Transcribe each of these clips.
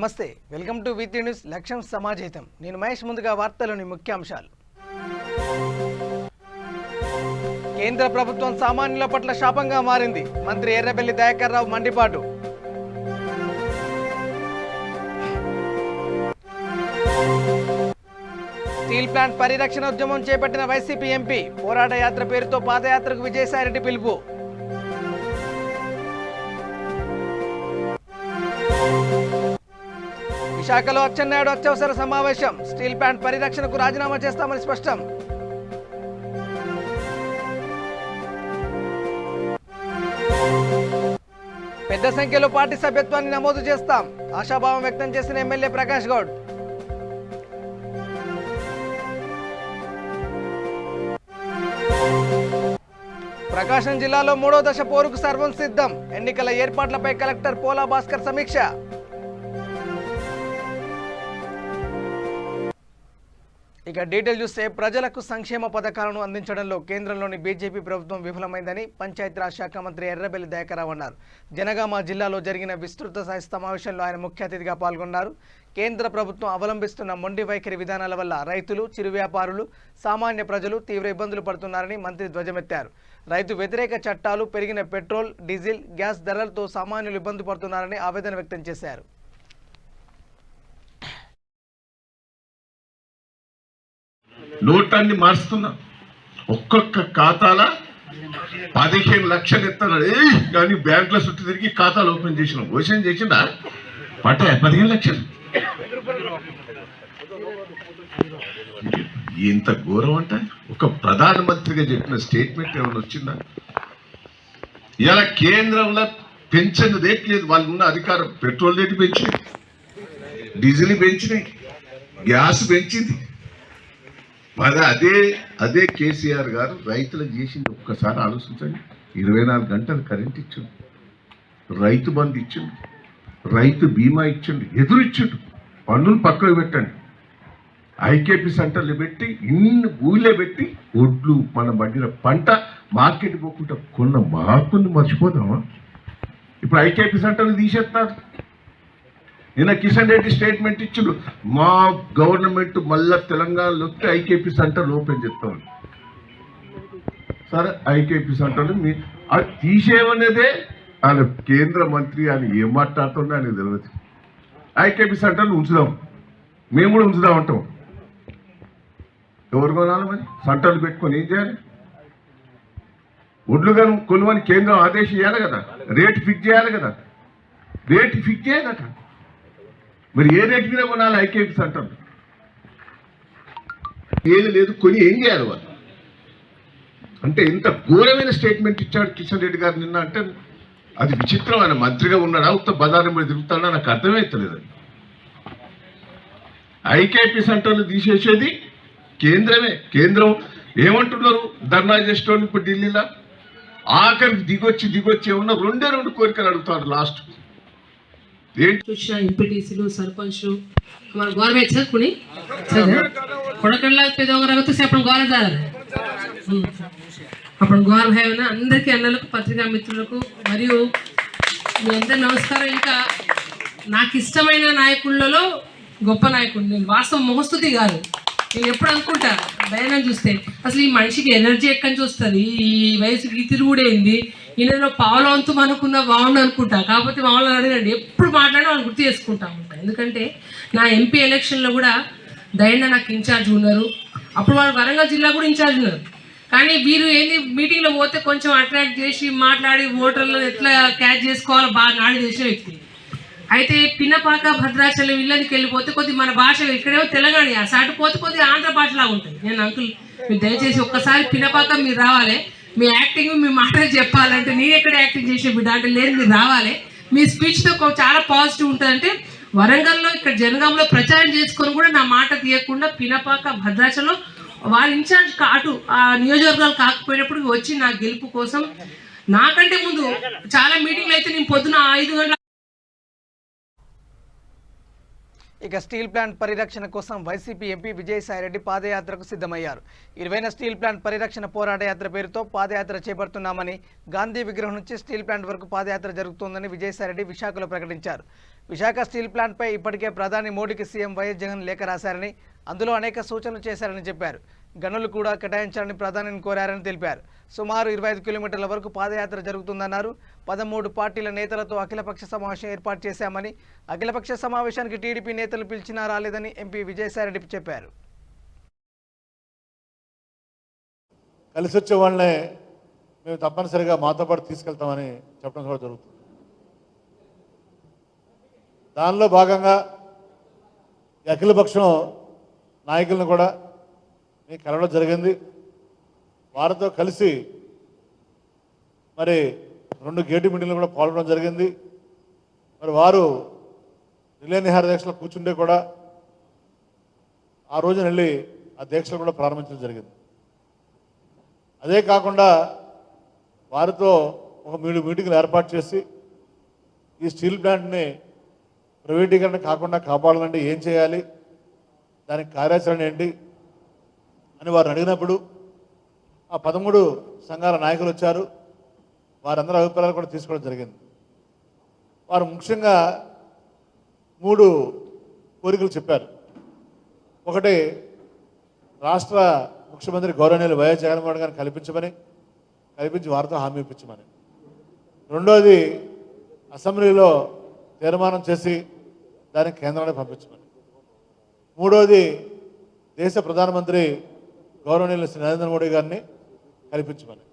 నమస్తే, welcome to Vithi news. లక్ష్యం సమాజహితం. నేను మహేష్. ముందుగా వార్తలోని ముఖ్యాంశాలు. కేంద్ర ప్రభుత్వం సామాన్యుల పట్ల శాపంగా మారింది. మంత్రి ఎర్రబెల్లి దయాకర్ రావు మండిపాటు. స్టీల్ ప్లాంట్ పరిరక్షణ ఉద్యమం చేపట్టిన వైసీపీ ఎంపీ. పోరాట యాత్ర పేరుతో పాదయాత్రకు విజయసాయిరెడ్డి పిలుపు. విశాఖలో అచ్చెన్నాయుడు అత్యవసర సమావేశం. స్టీల్ ప్లాంట్ పరిరక్షణకు రాజీనామా చేస్తామని స్పష్టం. పెద్ద సంఖ్యలో పార్టీ సభ్యత్వాన్ని నమోదు చేస్తాం. ఆశాభావం వ్యక్తం చేసిన ఎమ్మెల్యే ప్రకాష్ గౌడ్. ప్రకాశం జిల్లాలో 3వ దశ పోరుకు సర్వం సిద్ధం. ఎన్నికల ఏర్పాట్లపై కలెక్టర్ పోలా భాస్కర్ సమీక్ష. ఇక డీటెయిల్ చూస్తే, ప్రజలకు సంక్షేమ పథకాలను అందించడంలో కేంద్రంలోని బీజేపీ ప్రభుత్వం విఫలమైందని పంచాయతీరాజ్ శాఖ మంత్రి ఎర్రబెల్లి దయాకర్ రావు అన్నారు. జనగామ జిల్లాలో జరిగిన విస్తృత స్థాయి సమావేశంలో ఆయన ముఖ్య అతిథిగా పాల్గొన్నారు. కేంద్ర ప్రభుత్వం అవలంబిస్తున్న మొండి వైఖరి విధానాల వల్ల రైతులు, చిరు వ్యాపారులు, సామాన్య ప్రజలు తీవ్ర ఇబ్బందులు పడుతున్నారని మంత్రి ధ్వజమెత్తారు. రైతు వ్యతిరేక చట్టాలు, పెరిగిన పెట్రోల్, డీజిల్, గ్యాస్ ధరలతో సామాన్యులు ఇబ్బంది పడుతున్నారని ఆవేదన వ్యక్తం చేశారు. నోటాన్ని మారుస్తున్నా, ఒక్కొక్క ఖాతాల 15 లక్షలు ఎత్తాడు కానీ బ్యాంకులో చుట్టూ తిరిగి ఖాతాలు ఓపెన్ చేసినాం. ఓపెన్ చేసిందా పట్ట 15 లక్షలు. ఎంత ఘోరం అంట. ఒక ప్రధానమంత్రిగా చెప్పిన స్టేట్మెంట్ ఏమైనా వచ్చిందా? ఇలా కేంద్రంలో పెంచింది రేట్లేదు. వాళ్ళు ఉన్న అధికారం పెట్రోల్ రేటు పెంచినాయి, డీజిల్ పెంచినాయి, గ్యాస్ పెంచింది. మరి అదే కేసీఆర్ గారు రైతులకు చేసింది ఒక్కసారి ఆలోచించండి. 24 గంటలు కరెంట్ ఇచ్చిండు, రైతు బంధు ఇచ్చిండు, రైతు బీమా ఇచ్చిండు, ఎదురు ఇచ్చిండు. పన్నులు పక్కకు పెట్టండి, ఐకేపీ సెంటర్లు పెట్టి ఇన్ని ఊళ్ళో పెట్టి ఒడ్లు మనం పండిన పంట మార్కెట్ పోకుండా కొన్న మార్పుని మర్చిపోదామా? ఇప్పుడు ఐకేపీ సెంటర్లు తీసేస్తారు. నిన్న కిషన్ రెడ్డి స్టేట్మెంట్ ఇచ్చిండు, మా గవర్నమెంట్ మళ్ళా తెలంగాణలో వస్తే ఐకేపీ సెంటర్ ఓపెన్ చేస్తామని. సరే, ఐకేపీ సెంటర్లు అది తీసేయమనేదే ఆయన కేంద్ర మంత్రి. ఆయన ఏం మాట్లాడుతుందో ఆయనకు తెలియదు. ఐకేపీ సెంటర్లు ఉంచుదాం, మేము కూడా ఉంచుదాం అంటాం. ఎవరు కొనాలి మరి? సెంటర్లు పెట్టుకొని ఏం చేయాలి? ఒడ్లు కానీ కొనుమని కేంద్రం ఆదేశం చేయాలి కదా, రేటు ఫిక్స్ చేయాలి కదా. రేటు ఫిక్స్ చేయాలట. మరి ఏ రేటు మీద కొనాలి ఐకేపీ సెంటర్? ఏది లేదు, కొని ఏం చేయాలి వాళ్ళు? అంటే ఇంత ఘోరమైన స్టేట్మెంట్ ఇచ్చాడు కిషన్ రెడ్డి గారు నిన్న. అంటే అది విచిత్రం. ఆయన మంత్రిగా ఉన్నాడా, ఉత్త బజారు మీద తిరుగుతాడా నాకు అర్థమవుతలేదు. ఐకేపీ సెంటర్లు తీసేసేది కేంద్రమే. కేంద్రం ఏమంటున్నారు? ధర్నా చేసేటోళ్ళు ఇప్పుడు ఢిల్లీలో ఆఖరికి దిగొచ్చి ఏమన్నా 2 కోరికలు అడుగుతారు లాస్ట్. ఎంపీటీసీలు, సర్పంచ్లు हमारा गौर में अच्छा कुनी కొడకళ్ళ పెదవగరగతో అప్పుడు గౌరవ జాలి అప్పుడు గౌరవ హైవన అందరికీ అన్నలకు, పత్రికా మిత్రులకు మరియు మీ అందరి నమస్కారం. ఇంకా నాకు ఇష్టమైన నాయకులలో గొప్ప నాయకుడు నేను. వాస్తవం మొహస్తుతి కాదు. నేను ఎప్పుడు అనుకుంటా దయనం చూస్తే, అసలు ఈ మనిషికి ఎనర్జీ ఎక్కడి నుంచి వస్తుంది, ఈ వయసుకి ఈ తిరుగుడేంది, ఈయనలో పావులో వంతు అనుకున్న బాగుండు అనుకుంటా. కాకపోతే మామూలు అడగండి, ఎప్పుడు మాట్లాడినా వాళ్ళు గుర్తు చేసుకుంటా ఉంటాను. ఎందుకంటే నా ఎంపీ ఎలక్షన్లో కూడా దయన్న నాకు ఇన్ఛార్జ్ ఉన్నారు. అప్పుడు వాళ్ళు వరంగల్ జిల్లా కూడా ఇన్ఛార్జ్ ఉన్నారు. కానీ వీరు ఏంది, మీటింగ్లో పోతే కొంచెం అట్రాక్ట్ చేసి మాట్లాడి ఓటర్లను ఎట్లా క్యాచ్ చేసుకోవాలో బాగా నాడి చేసిన వ్యక్తి. అయితే పిన్నపాక, భద్రాచలం ఇళ్ళకి వెళ్ళిపోతే కొద్ది మన భాష, ఇక్కడేమో తెలంగాణ సాటు పోతే కొద్ది ఆంధ్ర భాషలాగా ఉంటుంది. నేను అంకుల్ మీరు దయచేసి ఒక్కసారి పిన్నపాక మీరు రావాలి, మీ యాక్టింగ్ మీ మాటలు చెప్పాలంటే నేను ఎక్కడ యాక్టింగ్ చేసే బిడ్డ అంటే లేదు, మీరు రావాలి. మీ స్పీచ్తో చాలా పాజిటివ్ ఉంటుందంటే వరంగల్లో ఇక్కడ జనగాంలో ప్రచారం చేసుకొని కూడా నా మాట తీయకుండా పినపాక, భద్రాచలం వాళ్ళ ఇన్ఛార్జ్ అటు ఆ నియోజకవర్గాలు కాకపోయినప్పుడు వచ్చి నా గెలుపు కోసం నాకంటే ముందు చాలా మీటింగ్లు అయితే నేను పొద్దున 5 గంటల. ఇక స్టీల్ ప్లాంట్ పరిరక్షణ కోసం వైసీపీ ఎంపీ విజయసాయిరెడ్డి పాదయాత్రకు సిద్ధమయ్యారు. 20వ స్టీల్ ప్లాంట్ పరిరక్షణ పోరాట యాత్ర పేరుతో పాదయాత్ర చేపడుతున్నామని, గాంధీ విగ్రహం నుంచి స్టీల్ ప్లాంట్ వరకు పాదయాత్ర జరుగుతోందని విజయసాయిరెడ్డి విశాఖలో ప్రకటించారు. విశాఖ స్టీల్ ప్లాంట్పై ఇప్పటికే ప్రధాని మోడీకి సీఎం వైఎస్ జగన్ లేఖ రాశారని అందులో అనేక సూచనలు చేశారని చెప్పారు. గనులు కూడా కేటాయించాలని ప్రధానిని కోరారని తెలిపారు. సుమారు 25 కిలోమీటర్ల వరకు పాదయాత్ర జరుగుతుందన్నారు. 13 పార్టీల నేతలతో అఖిలపక్ష సమావేశం ఏర్పాటు చేశామని, అఖిలపక్ష సమావేశానికి టీడీపీ నేతలు పిలిచినా రాలేదని ఎంపీ విజయసాయిరెడ్డి చెప్పారు. కలిసి వచ్చే వాళ్ళనే మేము తప్పనిసరిగా మాతో పాటు తీసుకెళ్తామని చెప్పడం కూడా జరుగుతుంది. దానిలో భాగంగా అఖిలపక్షం నాయకులను కూడా మీకు కలవడం జరిగింది. వారితో కలిసి మరి 2 గేటు మీటింగ్లు కూడా పాల్గొనడం జరిగింది. మరి వారు రిలే నిహార దీక్షలో కూర్చుంటే కూడా ఆ రోజున వెళ్ళి ఆ దీక్షలు కూడా ప్రారంభించడం జరిగింది. అదే కాకుండా వారితో ఒక 3 మీటింగ్లు ఏర్పాటు చేసి ఈ స్టీల్ ప్లాంట్ని ప్రైవేటీకరణ కాకుండా కాపాడాలంటే ఏం చేయాలి, దానికి కార్యాచరణ ఏంటి అని వారు అడిగినప్పుడు ఆ 13 సంఘాల నాయకులు వచ్చారు. వారందరి అభిప్రాయాలు కూడా తీసుకోవడం జరిగింది. వారు ముఖ్యంగా 3 కోరికలు చెప్పారు. ఒకటి, రాష్ట్ర ముఖ్యమంత్రి గౌరవనీయులు వైఎస్ జగన్మోహన్ గారిని కల్పించి వారితో హామీ ఇప్పించమని. రెండోది, అసెంబ్లీలో తీర్మానం చేసి దానికి కేంద్రానికి పంపించమని. మూడోది, దేశ ప్రధానమంత్రి గౌరవనీయులు శ్రీ నరేంద్ర మోడీ గారిని కల్పించమని.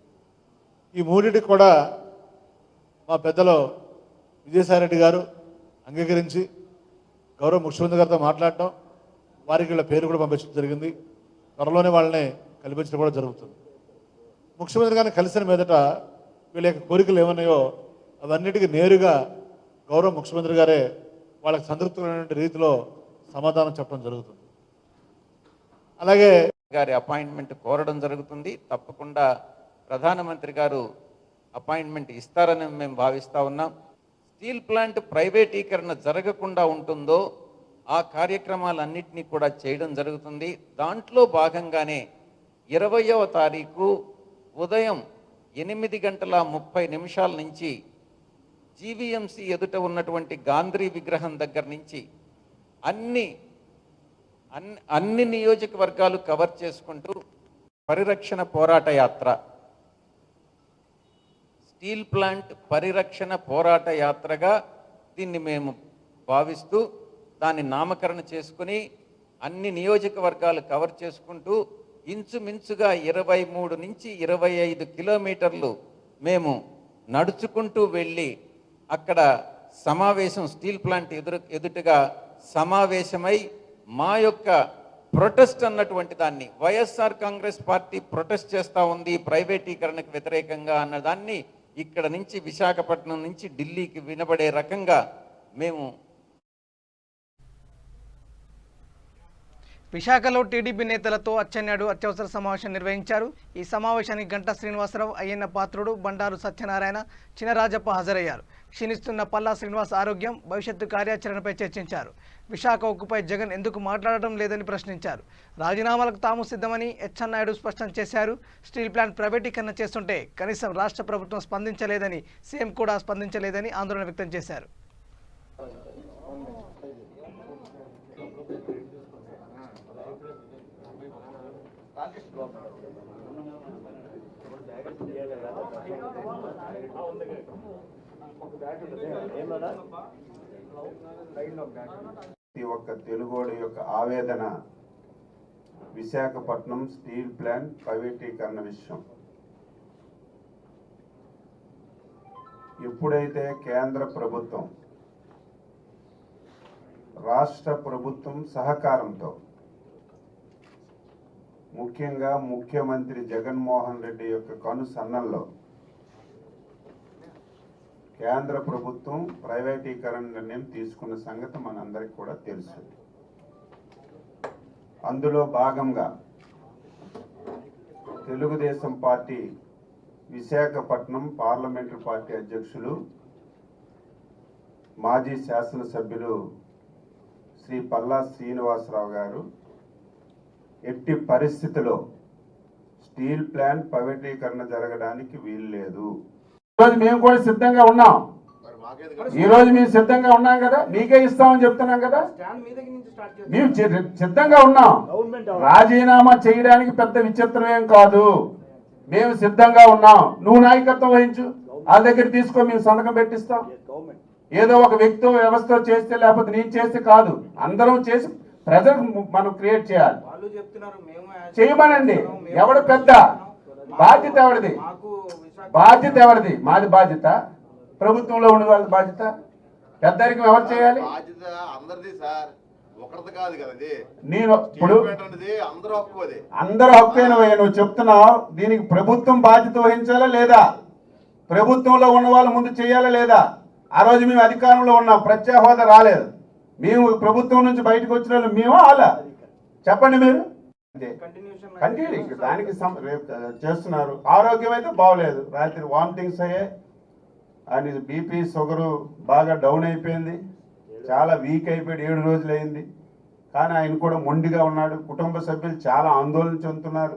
ఈ మూడింటికి కూడా మా పెద్దలు విజయసాయిరెడ్డి గారు అంగీకరించి గౌరవ ముఖ్యమంత్రి గారితో మాట్లాడటం, వారికి వీళ్ళ పేరు కూడా పంపించడం జరిగింది. త్వరలోనే వాళ్ళని కల్పించడం కూడా జరుగుతుంది. ముఖ్యమంత్రి గారిని కలిసిన మీదట వీళ్ళ యొక్క కోరికలు ఏమన్నాయో అవన్నిటికీ నేరుగా గౌరవ ముఖ్యమంత్రి గారే వాళ్ళకి సంతృప్తికరమైన రీతిలో సమాధానం చెప్పడం జరుగుతుంది. అలాగే గారి అపాయింట్మెంట్ కోరడం జరుగుతుంది. తప్పకుండా ప్రధానమంత్రి గారు అపాయింట్మెంట్ ఇస్తారని మేము భావిస్తూ ఉన్నాం. స్టీల్ ప్లాంట్ ప్రైవేటీకరణ జరగకుండా ఉంటుందో ఆ కార్యక్రమాలన్నింటినీ కూడా చేయడం జరుగుతుంది. దాంట్లో భాగంగానే 20వ తారీఖు ఉదయం 8:30 నుంచి జీవీఎంసీ ఎదుట ఉన్నటువంటి గాంధీ విగ్రహం దగ్గర నుంచి అన్ని నియోజకవర్గాలు కవర్ చేసుకుంటూ పరిరక్షణ పోరాట యాత్ర, స్టీల్ ప్లాంట్ పరిరక్షణ పోరాట యాత్రగా దీన్ని మేము భావిస్తూ దాన్ని నామకరణ చేసుకుని అన్ని నియోజకవర్గాలు కవర్ చేసుకుంటూ ఇంచుమించుగా 23 నుంచి 25 కిలోమీటర్లు మేము నడుచుకుంటూ వెళ్ళి అక్కడ సమావేశం, స్టీల్ ప్లాంట్ ఎదుటగా సమావేశమై మా యొక్క ప్రొటెస్ట్ అన్నటువంటి దాన్ని, వైఎస్ఆర్ కాంగ్రెస్ పార్టీ ప్రొటెస్ట్ చేస్తూ ఉంది ప్రైవేటీకరణకు వ్యతిరేకంగా అన్నదాన్ని ఇక్కడ నుంచి విశాఖపట్నం నుంచి ఢిల్లీకి వినబడే రకంగా మేము విశాఖలో టీడీపీ నేతలతో అచ్చెన్నాయుడు అత్యవసర సమావేశం నిర్వహించారు. ఈ సమావేశానికి గంటా శ్రీనివాసరావు, అయ్యన్న పాత్రుడు, బండారు సత్యనారాయణ, చినరాజప్ప హాజరయ్యారు. క్షీణిస్తున్న పల్లా శ్రీనివాస్ ఆరోగ్యం, భవిష్యత్తు కార్యాచరణపై చర్చించారు. విశాఖ ఉక్కుపై జగన్ ఎందుకు మాట్లాడడం లేదని ప్రశ్నించారు. రాజీనామాలకు తాము సిద్ధమని అచ్చెన్నాయుడు స్పష్టం చేశారు. స్టీల్ ప్లాంట్ ప్రైవేటీకరణ చేస్తుంటే కనీసం రాష్ట్ర ప్రభుత్వం స్పందించలేదని, సీఎం కూడా స్పందించలేదని ఆందోళన వ్యక్తం చేశారు. ప్రతి ఒక్క తెలుగోడి యొక్క ఆవేదన విశాఖపట్నం స్టీల్ ప్లాంట్ ప్రైవేటీకరణ విషయం. ఎప్పుడైతే కేంద్ర ప్రభుత్వం, రాష్ట్ర ప్రభుత్వం సహకారంతో, ముఖ్యంగా ముఖ్యమంత్రి జగన్మోహన్ రెడ్డి యొక్క కనుసన్నల్లో కేంద్ర ప్రభుత్వం ప్రైవేటీకరణ నిర్ణయం తీసుకున్న సంగతి మనందరికీ కూడా తెలుసు. అందులో భాగంగా Telugu Desam party Visakhapatnam parliamentary party అధ్యక్షులు, మాజీ శాసనసభ్యులు శ్రీ పల్లా శ్రీనివాసరావు గారు ఎట్టి పరిస్థితిలో స్టీల్ ప్లాంట్ ప్రైవేటీకరణ జరగడానికి వీలు లేదు. మేము కూడా సిద్ధంగా ఉన్నాం. ఈ రోజు మేము సిద్ధంగా ఉన్నాం కదా, మీకే ఇస్తామని చెప్తున్నాం కదా, మేము సిద్ధంగా ఉన్నాం. రాజీనామా చేయడానికి పెద్ద విచిత్రం ఏం కాదు, మేము సిద్ధంగా ఉన్నాం. నువ్వు నాయకత్వం వహించు, ఆ దగ్గర తీసుకో, మేము సంతకం పెట్టిస్తాం. ఏదో ఒక వ్యక్తి వ్యవస్థ చేస్తే లేకపోతే నేను చేస్తే కాదు, అందరం చేసి ప్రజలకు మనం క్రియేట్ చేయాలి. చేయమనండి. ఎవడు పెద్ద బాధ్యత ఎవరిది? బాధ్యత ఎవరిది? మాది బాధ్యత. ప్రభుత్వంలో ఉన్న వాళ్ళ బాధ్యత. పెద్దరికం ఎవరు చేయాలి? నేను ఇప్పుడు అందరూ హక్కు నువ్వు చెప్తున్నావు, దీనికి ప్రభుత్వం బాధ్యత వహించాలా లేదా? ప్రభుత్వంలో ఉన్న వాళ్ళు ముందు చేయాలా లేదా? ఆ రోజు మేము అధికారంలో ఉన్నాం, ప్రత్యేక హోదా రాలేదు, మేము ప్రభుత్వం నుంచి బయటకు వచ్చిన వాళ్ళు మేము అలా చెప్పండి. మీరు కంటిన్యూ దానికి చేస్తున్నారు. ఆరోగ్యం అయితే బాగోలేదు, రాత్రి వామిటింగ్స్ అయ్యాయి, ఆయన బీపీ షుగరు బాగా డౌన్ అయిపోయింది, చాలా వీక్ అయిపోయాడు, 7 రోజులు అయింది. కానీ ఆయన కూడా మొండిగా ఉన్నాడు. కుటుంబ సభ్యులు చాలా ఆందోళన చెందుతున్నారు.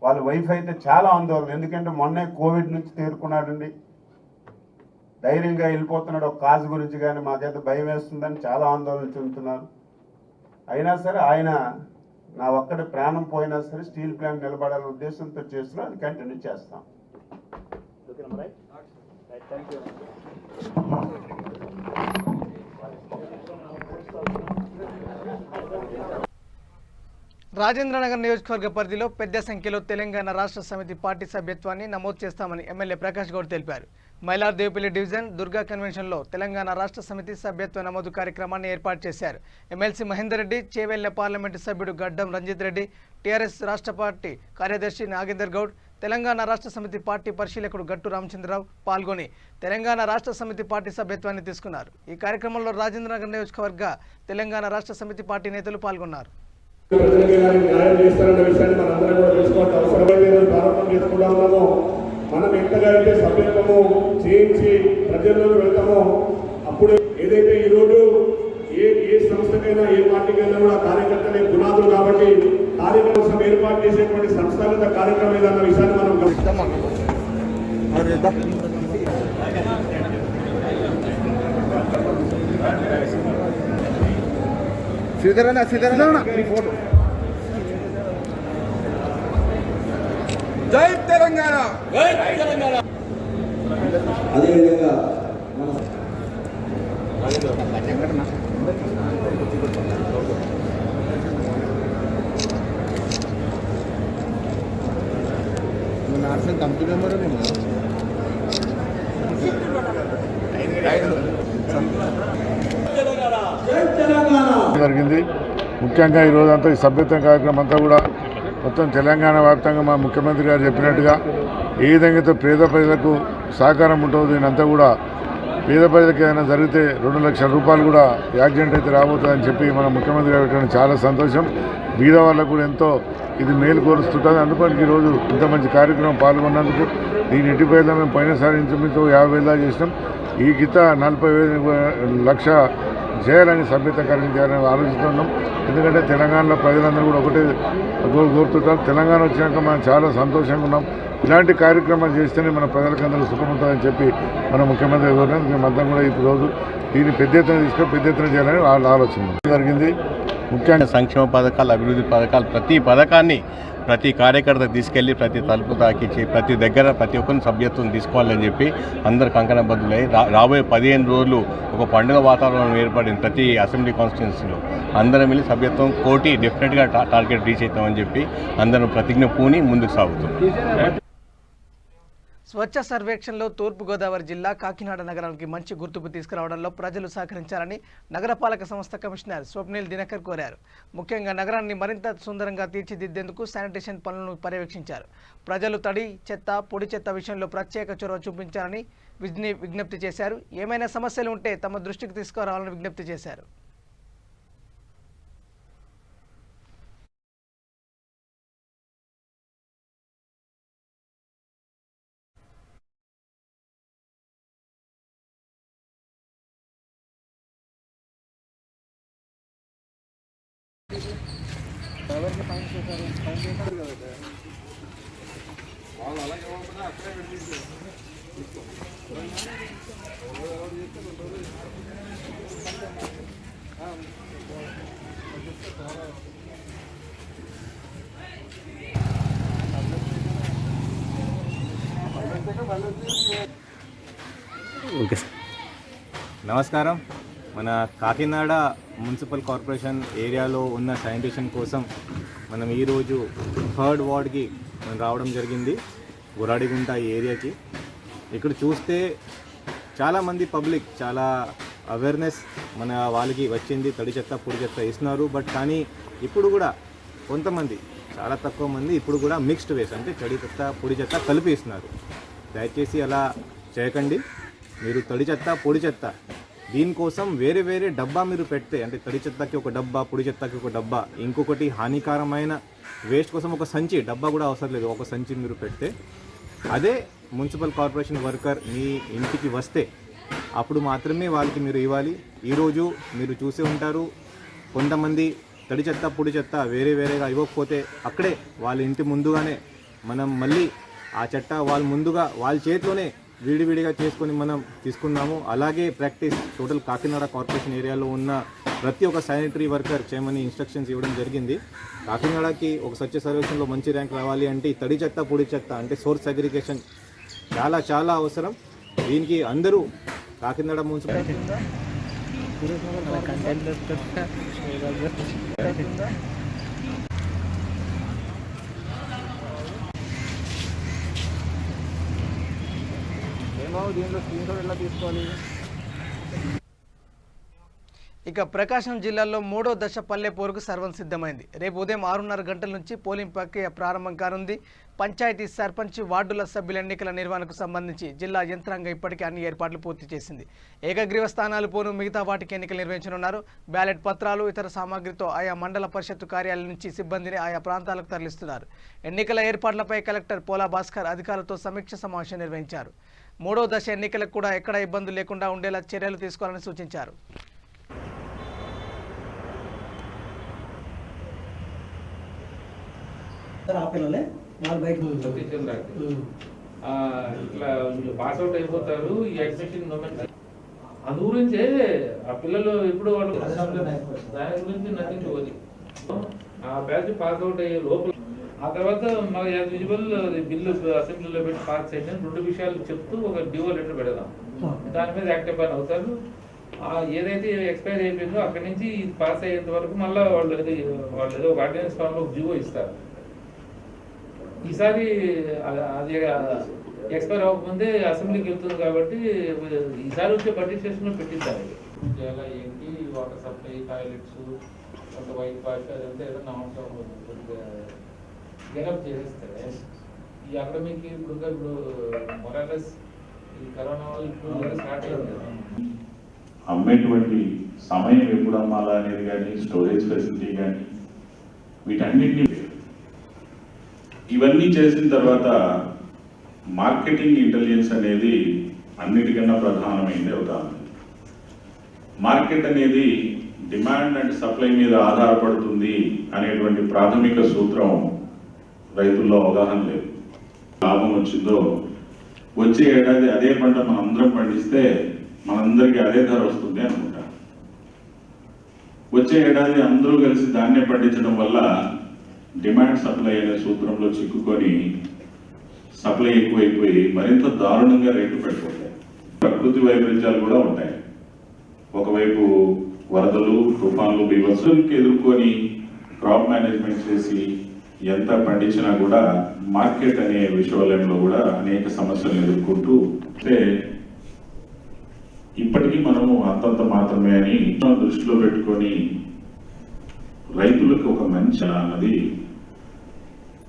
వాళ్ళ వైఫ్ అయితే చాలా ఆందోళన, ఎందుకంటే మొన్నే కోవిడ్ నుంచి తేరుకున్నాడండి, ధైర్యంగా వెళ్ళిపోతున్నాడు. ఒక కాజు గురించి కానీ మాకైతే భయం వేస్తుందని చాలా ఆందోళన చెందుతున్నారు. అయినా సరే ఆయన నా ఒక్కడి ప్రాణం పోయినా సరే స్టీల్ ప్లాంట్ నిలబడాలనే ఉద్దేశంతో చేస్తున్నాం, అది కంటిన్యూ చేస్తాం. రాజేంద్రనగర్ నియోజకవర్గ పరిధిలో పెద్ద సంఖ్యలో తెలంగాణ రాష్ట్ర సమితి పార్టీ సభ్యత్వాన్ని నమోదు చేస్తామని ఎమ్మెల్యే ప్రకాష్ గౌడ్ తెలిపారు. మైలార్దేవిపల్లి డివిజన్ దుర్గా కన్వెన్షన్లో తెలంగాణ రాష్ట్ర సమితి సభ్యత్వ నమోదు కార్యక్రమాన్ని ఏర్పాటు చేశారు. ఎమ్మెల్సీ మహేందర్ రెడ్డి, చేవెళ్ల పార్లమెంటు సభ్యుడు గడ్డం రంజిత్ రెడ్డి, టీఆర్ఎస్ రాష్ట్ర పార్టీ కార్యదర్శి నాగేందర్ గౌడ్, తెలంగాణ రాష్ట్ర సమితి పార్టీ పరిశీలకుడు గట్టు రామచంద్రరావు పాల్గొని తెలంగాణ రాష్ట్ర సమితి పార్టీ సభ్యత్వాన్ని తీసుకున్నారు. ఈ కార్యక్రమంలో రాజేంద్రనగర్ నియోజకవర్గ తెలంగాణ రాష్ట్ర సమితి పార్టీ నేతలు పాల్గొన్నారు. న్యాయం చేస్తారన్న విషయాన్ని మనందరం కూడా తెలుసుకోవాల్సిన అవసరమైతే ప్రారంభం చేసుకుంటా ఉన్నాము. మనం ఎంతగా అయితే సభ్యత్వము చేయించి ప్రజల్లోకి వెళ్తామో అప్పుడు ఏదైతే ఈరోజు ఏ సంస్థకైనా ఏ పార్టీకైనా కూడా కార్యకర్తలే పునాదులు కాబట్టి కార్యక్రమం ఏర్పాటు చేసేటువంటి సంస్థాగత కార్యక్రమం ఏదన్న విషయాన్ని మనం ఫోటో. జై తెలంగాణ, జై తెలంగాణ. అదేవిధంగా కమిటీ మెంబర్ జరిగింది. ముఖ్యంగా ఈరోజంతా ఈ సభ్యత్వ కార్యక్రమం అంతా కూడా మొత్తం తెలంగాణ వ్యాప్తంగా మా ముఖ్యమంత్రి గారు చెప్పినట్టుగా ఏ విధంగా పేద ప్రజలకు సహకారం ఉంటుందో దీనంతా కూడా పేద ప్రజలకు ఏదైనా జరిగితే 2 లక్షల రూపాయలు కూడా యాక్సిడెంట్ అయితే రాబోతుందని చెప్పి మన ముఖ్యమంత్రి గారు పెట్టడం చాలా సంతోషం. బీద వాళ్ళకు కూడా ఎంతో ఇది మేలు కోరుస్తుంటుంది. అందుకని ఈరోజు ఇంత మంచి కార్యక్రమం పాల్గొన్నందుకు దీని ఇంటిపైన మేము పోయినసారి ఇంచుమించు 50,000 చేసినాం. ఈ గీత 40 లక్ష చేయాలని సభ్యత కార్యక్రమం చేయాలని ఆలోచిస్తున్నాం. ఎందుకంటే తెలంగాణలో ప్రజలందరూ కూడా ఒకటే కోరుతుంటారు. తెలంగాణ వచ్చినాక మనం చాలా సంతోషంగా ఉన్నాం. ఇలాంటి కార్యక్రమాలు చేస్తేనే మన ప్రజలకందరూ సుఖం ఉంటుందని చెప్పి మన ముఖ్యమంత్రి కోరినందుకు మేమందరం కూడా ఈరోజు దీన్ని పెద్ద ఎత్తున చేయాలని వాళ్ళ ఆలోచన జరిగింది. ముఖ్యంగా సంక్షేమ పథకాలు, అభివృద్ధి పథకాలు, ప్రతి పథకాన్ని ప్రతి కార్యకర్త తీసుకెళ్లి ప్రతి తలుపు తాకించి ప్రతి దగ్గర ప్రతి ఒక్కరిని సభ్యత్వం తీసుకోవాలని చెప్పి అందరు కంకణబద్ధులై రాబోయే 15 రోజులు ఒక పండుగ వాతావరణం ఏర్పడింది. ప్రతి అసెంబ్లీ కాన్స్టిట్యున్సీలో అందరం వెళ్ళి సభ్యత్వం 1 కోటి డెఫినెట్గా టార్గెట్ రీచ్ అవుతామని చెప్పి అందరం ప్రతిజ్ఞ పూని ముందుకు సాగుతాం. స్వచ్ఛ సర్వేక్షణలో తూర్పుగోదావరి జిల్లా కాకినాడ నగరానికి మంచి గుర్తింపు తీసుకురావడంలో ప్రజలు సహకరించాలని నగరపాలక సంస్థ కమిషనర్ స్వప్నిల్ దినకర్ కోరారు. ముఖ్యంగా నగరాన్ని మరింత సుందరంగా తీర్చిదిద్దేందుకు శానిటేషన్ పనులను పర్యవేక్షించారు. ప్రజలు తడి చెత్త, పొడి చెత్త విషయంలో ప్రత్యేక చొరవ చూపించాలని విజ్ఞప్తి చేశారు. ఏమైనా సమస్యలు ఉంటే తమ దృష్టికి తీసుకురావాలని విజ్ఞప్తి చేశారు. వాళ్ళు అలాగే అక్కడే ఓకే సార్. నమస్కారం. మన కాకినాడ మున్సిపల్ కార్పొరేషన్ ఏరియాలో ఉన్న శానిటేషన్ కోసం మనం ఈరోజు 3rd వార్డ్కి మనం రావడం జరిగింది, గురాడిగుంట ఈ ఏరియాకి. ఇక్కడ చూస్తే చాలామంది పబ్లిక్ చాలా అవేర్నెస్ మన వాళ్ళకి వచ్చింది, తడి చెత్త పొడి చెత్త ఇస్తున్నారు. బట్ కానీ ఇప్పుడు కూడా కొంతమంది, చాలా తక్కువ మంది ఇప్పుడు కూడా మిక్స్డ్ వేస్ట్ అంటే తడి చెత్త పొడి చెత్త కలిపి ఇస్తున్నారు. దయచేసి అలా చేయకండి. మీరు తడి చెత్త పొడి చెత్త దీనికోసం వేరే వేరే డబ్బా మీరు పెడితే, అంటే తడి చెత్తకి ఒక డబ్బా, పొడి చెత్తకి ఒక డబ్బా, ఇంకొకటి హానికరమైన వేస్ట్ కోసం ఒక సంచి, డబ్బా కూడా అవసరం లేదు, ఒక సంచి మీరు పెడితే అదే మున్సిపల్ కార్పొరేషన్ వర్కర్ మీ ఇంటికి వస్తే అప్పుడు మాత్రమే వాళ్ళకి మీరు ఇవ్వాలి. ఈరోజు మీరు చూసే ఉంటారు కొంతమంది తడి చెత్త పొడి చెత్త వేరే వేరేగా ఇవ్వకపోతే అక్కడే వాళ్ళ ఇంటి ముందుగానే మనం మళ్ళీ ఆ చెత్త వాళ్ళ ముందుగా వాళ్ళ చేతిలోనే విడివిడిగా చేసుకొని మనం తీసుకున్నాము. అలాగే ప్రాక్టీస్ టోటల్ కాకినాడ కార్పొరేషన్ ఏరియాలో ఉన్న ప్రతి ఒక్క శానిటరీ వర్కర్ చేయమని ఇన్స్ట్రక్షన్స్ ఇవ్వడం జరిగింది. కాకినాడకి ఒక స్వచ్ఛ సర్వేక్షణలో మంచి ర్యాంక్ రావాలి అంటే ఈ తడి చెత్త పొడి చెత్త అంటే సోర్స్ సెగ్రిగేషన్ చాలా చాలా అవసరం. దీనికి అందరూ కాకినాడ మున్సిపల్ దీనిలో స్క్రీన్ షాట్ ఎలా తీసుకోవాలి. ఇక ప్రకాశం జిల్లాలో 3వ దశ పల్లె పోరుకు సర్వం సిద్ధమైంది. రేపు ఉదయం 6:30 గంటల నుంచి పోలింగ్ ప్రక్రియ ప్రారంభం కానుంది. పంచాయతీ సర్పంచ్ వార్డుల సభ్యుల ఎన్నికల నిర్వహణకు సంబంధించి జిల్లా యంత్రాంగం ఇప్పటికే అన్ని ఏర్పాట్లు పూర్తి చేసింది. ఏకగ్రీవ స్థానాలు పోను మిగతా వాటికి ఎన్నికలు నిర్వహించనున్నారు. బ్యాలెట్ పత్రాలు ఇతర సామాగ్రితో ఆయా మండల పరిషత్తు కార్యాలయం నుంచి సిబ్బందిని ఆయా ప్రాంతాలకు తరలిస్తున్నారు. ఎన్నికల ఏర్పాట్లపై కలెక్టర్ పోలా భాస్కర్ అధికారులతో సమీక్ష సమావేశం నిర్వహించారు. 3వ దశ ఎన్నికలకు కూడా ఎక్కడ ఇబ్బందులు లేకుండా ఉండేలా చర్యలు తీసుకోవాలని సూచించారు. ఇట్లా పాస్ అవుట్ అయిపోతారు ఈ అడ్మిషన్ మూమెంట్ అందు గురించే ఆ పిల్లలు ఇప్పుడు వాళ్ళు దాని గురించి నథింగ్ టు వరీ. ఆ బ్యాచ్ పాస్ అవుట్ అయ్యే లోపల ఆ తర్వాత మాకు యాజ్ యూజువల్ బిల్లు అసెంబ్లీలో పెట్టి పాస్ అయ్యింది 2 విషయాలు చెప్తూ ఒక డివో లెటర్ పెడదాం. దాని మీద యాక్టివ్ అని అవుతారు. ఏదైతే ఎక్స్పైర్ అయిపోయిందో అక్కడి నుంచి పాస్ అయ్యేంత వరకు మళ్ళీ వాళ్ళు ఏదో ఒక ఆర్డినెన్స్ ఫామ్లో జీవో ఇస్తారు. ఈసారి అది ఎక్స్పైర్ అవ్వకముందే అసెంబ్లీకి వెళ్తుంది కాబట్టి ఈసారి వచ్చే బడ్జెట్ సెషన్లో పెట్టిస్తారు. ఎలా ఏంటి వాటర్ సప్లై, టాయిలెట్స్, కొంత వైట్ వాష్ అదంతా ఏదైనా అవసరం గెలప్ చేసేస్తారు. ఈ అకాడమీకి ఇప్పుడు మొరాలస్ ఈ కరోనా వల్ల ఇప్పుడు స్టార్ట్ అయింది కదా. అమ్మేటువంటి సమయం ఎప్పుడు అమ్మాలా అనేది కానీ, స్టోరేజ్ ఫెసిలిటీ కానీ, వీటన్నిటినీ ఇవన్నీ చేసిన తర్వాత మార్కెటింగ్ ఇంటెలిజెన్స్ అనేది అన్నిటికన్నా ప్రధానమైనది అవుతుంది. మార్కెట్ అనేది డిమాండ్ అండ్ సప్లై మీద ఆధారపడుతుంది అనేటువంటి ప్రాథమిక సూత్రం రైతుల్లో అవగాహన లేదు. లాభం వచ్చిందో వచ్చే ఏడాది అదే పంట మనం అందరం పండిస్తే మనందరికీ అదే ధర వస్తుంది అనుకుంటా. వచ్చే ఏడాది అందరూ కలిసి ధాన్యం పండించడం వల్ల డిమాండ్ సప్లై అనే సూత్రంలో చిక్కుకొని సప్లై ఎక్కువైపోయి మరింత దారుణంగా రేట్లు పడిపోతాయి. ప్రకృతి వైపరీత్యాలు కూడా ఉంటాయి. ఒకవైపు వరదలు, తుఫాన్లు, బీభత్సానికి ఎదుర్కొని క్రాప్ మేనేజ్మెంట్ చేసి ఎంత పండించినా కూడా మార్కెట్ అనే విషయంలో కూడా అనేక సమస్యలను ఎదుర్కొంటూ ఇప్పటికీ మనము అంతంత మాత్రమే అని దృష్టిలో పెట్టుకొని రైతులకు ఒక మంచి అన్నది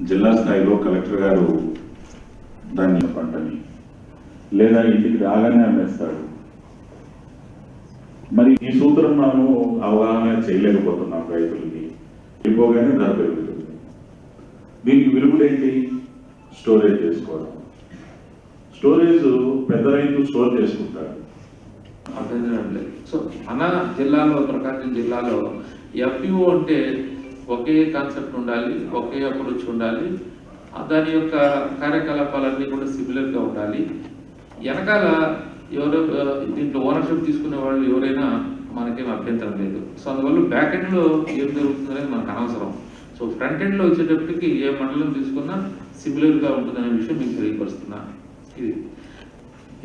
జిల్లా స్థాయిలో కలెక్టర్ గారు దాన్ని పంటని లేదా ఇంటికి రాగానే అమ్మేస్తాడు. మరి ఈ సూత్రం మనము అవగాహన చేయలేకపోతున్నాం. రైతులకి వెళ్ళిపోగానే ధర పెరుగుతుంది. దీనికి విరుగుడేంటి? స్టోరేజ్ చేసుకోవడం. స్టోరేజ్ పెద్ద రైతు స్టోర్ చేసుకుంటాడు. అభ్యంతరం లేదు. సో మన జిల్లాలో, ప్రకాశం జిల్లాలో ఎఫ్పిఓ అంటే ఒకే కాన్సెప్ట్ ఉండాలి, ఒకే అప్రోచ్ ఉండాలి. దాని యొక్క కార్యకలాపాలన్నీ కూడా సిమిలర్గా ఉండాలి. వెనకాల ఎవరో దీంట్లో ఓనర్షిప్ తీసుకునే వాళ్ళు ఎవరైనా మనకేం అభ్యంతరం లేదు. సో అందువల్ల బ్యాక్ ఎండ్లో ఏం జరుగుతుంది అనేది మనకు అనవసరం. సో ఫ్రంట్ ఎండ్లో వచ్చేటప్పటికి ఏ మండలం తీసుకున్నా సిమిలర్గా ఉంటుందనే విషయం మీకు తెలియపరుస్తున్నా. ఇది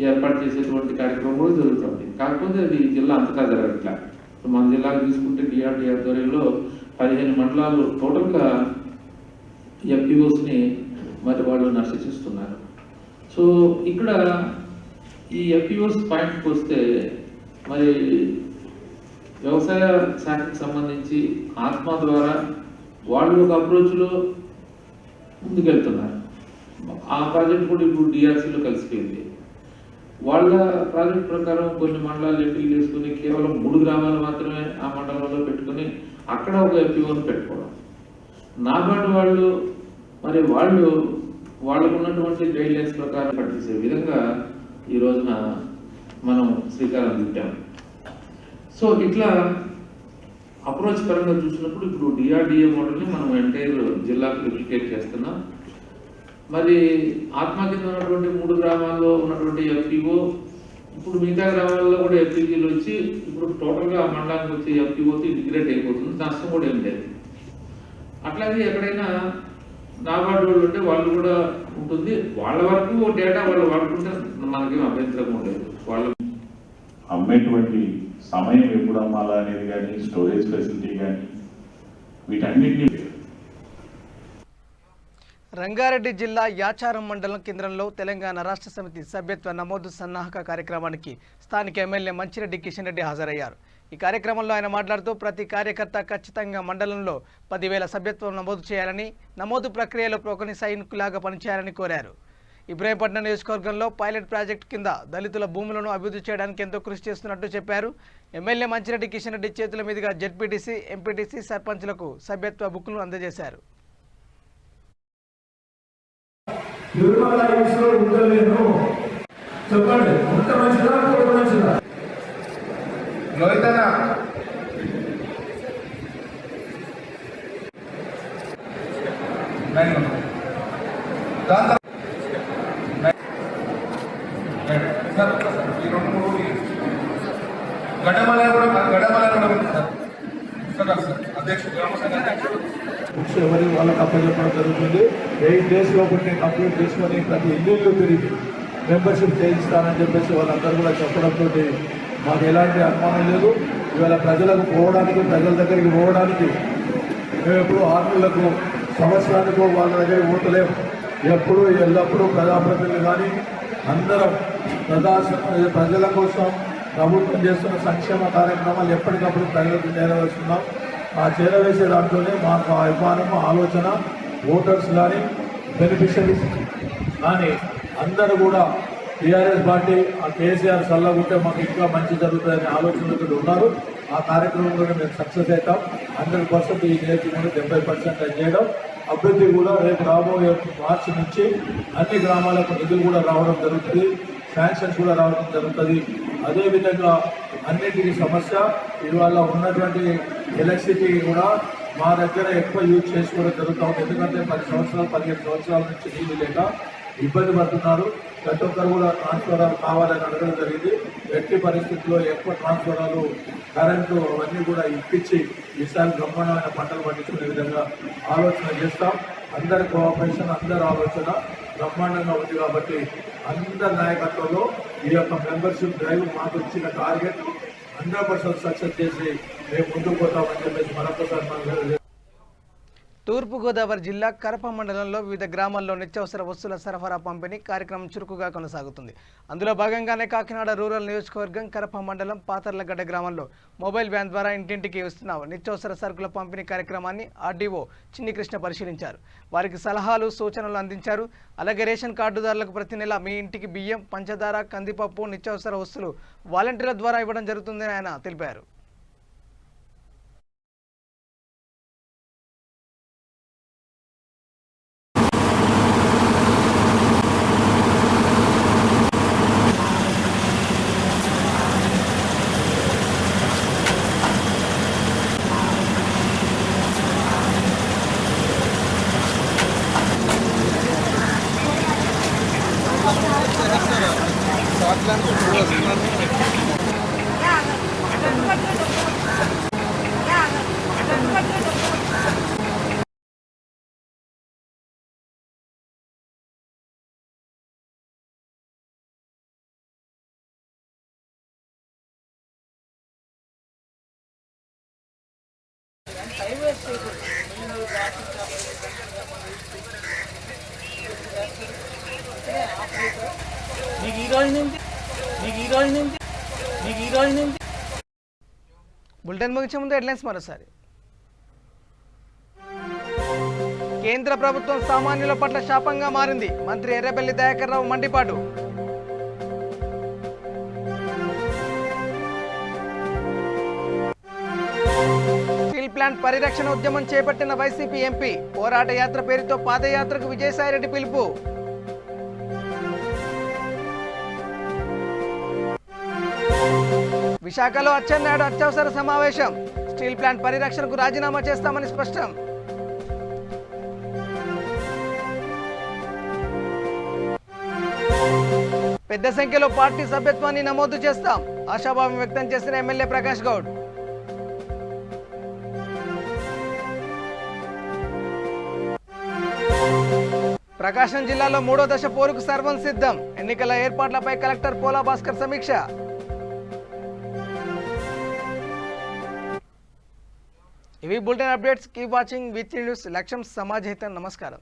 ఏర్పాటు చేసేటువంటి కార్యక్రమం కూడా జరుగుతుంది. కాకపోతే అది జిల్లా అంతటా జరగట్లా. మన జిల్లాకు తీసుకుంటే డిఆర్డీ ఆధ్వర్యంలో 15 మండలాలు టోటల్గా ఎఫ్పిఓస్ని మరి వాళ్ళు నర్శిస్తున్నారు. సో ఇక్కడ ఈ ఎఫ్పిఓస్ పాయింట్కి వస్తే మరి వ్యవసాయ శాఖకు సంబంధించి ఆత్మ ద్వారా వాళ్ళు ఒక అప్రోచ్లో ముందుకెళ్తున్నారు. ఆ ప్రాజెక్ట్ కూడా ఇప్పుడు డిఆర్సీలో కలిసిపోయింది. వాళ్ళ ప్రాజెక్ట్ ప్రకారం కొన్ని మండలాలు ఎంపిక చేసుకుని కేవలం 3 గ్రామాలు మాత్రమే ఆ మండలంలో పెట్టుకుని అక్కడ ఒక ఎఫ్పిఓని పెట్టుకోవడం. నాబార్డు వాళ్ళు మరి వాళ్ళకు ఉన్నటువంటి గైడ్ లైన్స్ ప్రకారం పట్టించే విధంగా ఈ రోజున మనం శ్రీకారం చుట్టాము. సో ఇట్లా అప్రోచ్ పరంగా చూసినప్పుడు ఇప్పుడు డిఆర్డిఏ మోడల్ని మనం ఎంటైర్ జిల్లాకు రిప్లికేట్ చేస్తున్నాం. మరి ఆత్మ కింద ఉన్నటువంటి 3 గ్రామాల్లో ఉన్నటువంటి ఎఫ్పిఓ ఇప్పుడు మిగతా గ్రామాల్లో కూడా ఎఫ్పిజీలు వచ్చి ఇప్పుడు టోటల్గా మండలానికి వచ్చే ఎఫ్పిఓతో ఇంటిగ్రేట్ అయిపోతుంది. నష్టం కూడా ఏం లేదు. అట్లాగే ఎక్కడైనా నాబార్డు వాళ్ళు ఉంటే వాళ్ళు కూడా ఉంటుంది. వాళ్ళ వరకు డేటా వాళ్ళు వాడుకుంటే మనకేం అభ్యంతరం లేదు. వాళ్ళు అమ్మేటువంటి సమయం ఎప్పుడు అమ్మాలా అనేది కానీ, స్టోరేజ్ ఫెసిలిటీ కానీ, వీటన్నిటిని రంగారెడ్డి జిల్లా యాచారం మండలం కేంద్రంలో తెలంగాణ రాష్ట్ర సమితి సభ్యత్వ నమోదు సన్నాహక కార్యక్రమానికి స్థానిక ఎమ్మెల్యే మంచిరెడ్డి కిషన్ రెడ్డి హాజరయ్యారు. ఈ కార్యక్రమంలో ఆయన మాట్లాడుతూ ప్రతి కార్యకర్త ఖచ్చితంగా మండలంలో 10,000 సభ్యత్వం నమోదు చేయాలని, నమోదు ప్రక్రియలో ఒకరి సైనికులాగా పనిచేయాలని కోరారు. ఇబ్రాహీంపట్నం నియోజకవర్గంలో పైలట్ ప్రాజెక్టు కింద దళితుల భూములను అభివృద్ధి చేయడానికి ఎంతో కృషి చేస్తున్నట్టు చెప్పారు. ఎమ్మెల్యే మంచిరెడ్డి కిషన్ రెడ్డి చేతుల మీదుగా జెడ్పీటీసీ, ఎంపీటీసీ, సర్పంచ్లకు సభ్యత్వ బుక్ను అందజేశారు. బుక్స్ ఎవరి వాళ్ళకి అప్పచెప్పడం జరుగుతుంది. 8 days లోపల కంప్లీట్ చేసుకొని ప్రతి ఇల్లు తిరిగి మెంబర్షిప్ చేయిస్తానని చెప్పేసి వాళ్ళందరూ కూడా చెప్పడంతో మాకు ఎలాంటి అనుమానం లేదు. ఇవాళ ప్రజలకు పోవడానికి, ప్రజల దగ్గరికి పోవడానికి మేము ఎప్పుడు 6 నెలలకు, సంవత్సరానికో వాళ్ళ దగ్గరికి పోతలేము. ఎప్పుడు ఎల్లప్పుడూ ప్రజాప్రతినిధులు కానీ అందరం ప్రజల కోసం ప్రభుత్వం చేస్తున్న సంక్షేమ కార్యక్రమాలు ఎప్పటికప్పుడు ప్రజలకు చేరవేస్తున్నాం. ఆ చేరవేసే దాంట్లోనే మాకు అభిమానం, ఆలోచన, ఓటర్స్ కానీ, బెనిఫిషరీస్ కానీ అందరూ కూడా టీఆర్ఎస్ పార్టీ ఆ కేసీఆర్ సల్లగుంటే మాకు ఇంకా మంచి జరుగుతుందనే ఆలోచనతో ఉన్నారు. ఆ కార్యక్రమంలో మేము సక్సెస్ అవుతాం. 100% ఈ నియోజకవర్గంలో 70% చేయడం. అభివృద్ధి కూడా రేపు రాబోయే మార్చి నుంచి అన్ని గ్రామాలకు నిధులు కూడా రావడం జరుగుతుంది, శాంక్షన్స్ కూడా రావడం జరుగుతుంది. అదేవిధంగా అన్నింటికీ సమస్య ఇవాళ ఉన్నటువంటి ఎలక్ట్రిసిటీ కూడా మా దగ్గర ఎక్కువ యూజ్ చేసుకోవడం జరుగుతూ ఉంది. ఎందుకంటే 10 సంవత్సరాలు 15 సంవత్సరాల నుంచి నీళ్ళు లేక ఇబ్బంది పడుతున్నారు. ప్రతి ఒక్కరు కూడా ట్రాన్స్ఫారాలు కావాలని అడగడం జరిగింది. ఎట్టి పరిస్థితుల్లో ఎక్కువ ట్రాన్స్ఫారాలు, కరెంటు అవన్నీ కూడా ఇప్పించి ఈసారి బ్రహ్మాండమైన పంటలు పండించుకునే విధంగా ఆలోచన చేస్తాం. అందరి కోఆపరేషన్, అందరి ఆలోచన బ్రహ్మాండంగా ఉంది. కాబట్టి అందరి నాయకత్వంలో ఈ యొక్క మెంబర్షిప్ డ్రైవ్ మాకు ఇచ్చిన టార్గెట్ 100% సక్సెస్ చేసి మేము ముందుకు పోతామని చెప్పేసి మరొకసారి మనం. తూర్పుగోదావరి జిల్లా కరప మండలంలో వివిధ గ్రామాల్లో నిత్యావసర వస్తువుల సరఫరా పంపిణీ కార్యక్రమం చురుకుగా కొనసాగుతుంది. అందులో భాగంగానే కాకినాడ రూరల్ నియోజకవర్గం కరప మండలం పాతర్లగడ్డ గ్రామంలో మొబైల్ వ్యాన్ ద్వారా ఇంటింటికి వస్తున్న నిత్యావసర సరుకుల పంపిణీ కార్యక్రమాన్ని ఆర్డీఓ చిన్నికృష్ణ పరిశీలించారు. వారికి సలహాలు, సూచనలు అందించారు. అలాగే రేషన్ కార్డుదారులకు ప్రతి నెల మీ ఇంటికి బియ్యం, పంచదార, కందిపప్పు, నిత్యావసర వస్తువులు వాలంటీర్ల ద్వారా ఇవ్వడం జరుగుతుందని ఆయన తెలిపారు. బులెటిన్ ముగించే ముందు హెడ్లైన్స్ మరోసారి. కేంద్ర ప్రభుత్వం సామాన్యుల పట్ల శాపంగా మారింది. మంత్రి ఎర్రబెల్లి దయాకర్ రావు మండిపాటు. స్టీల్ ప్లాంట్ పరిరక్షణ ఉద్యమం చేపట్టిన వైసీపీ ఎంపీ. పోరాట యాత్ర పేరుతో పాదయాత్రకు విజయసాయిరెడ్డి పిలుపు. విశాఖలో అచ్చెన్నాయుడు అత్యవసర సమావేశం. స్టీల్ ప్లాంట్ పరిరక్షణకు రాజీనామా చేస్తామని స్పష్టం. పెద్ద సంఖ్యలో పార్టీ సభ్యత్వాన్ని నమోదు చేస్తాం. ఆశాభావం వ్యక్తం చేసిన ఎమ్మెల్యే ప్రకాష్ గౌడ్. ప్రకాశం జిల్లాలో 3వ దశ పోరుకు సర్వం సిద్ధం. ఎన్నికల ఏర్పాట్లపై కలెక్టర్ పోలా భాస్కర్ సమీక్ష. ఇవి bulletin updates. Keep watching with news. లక్ష్యం సమాజ్ హితం. నమస్కారం.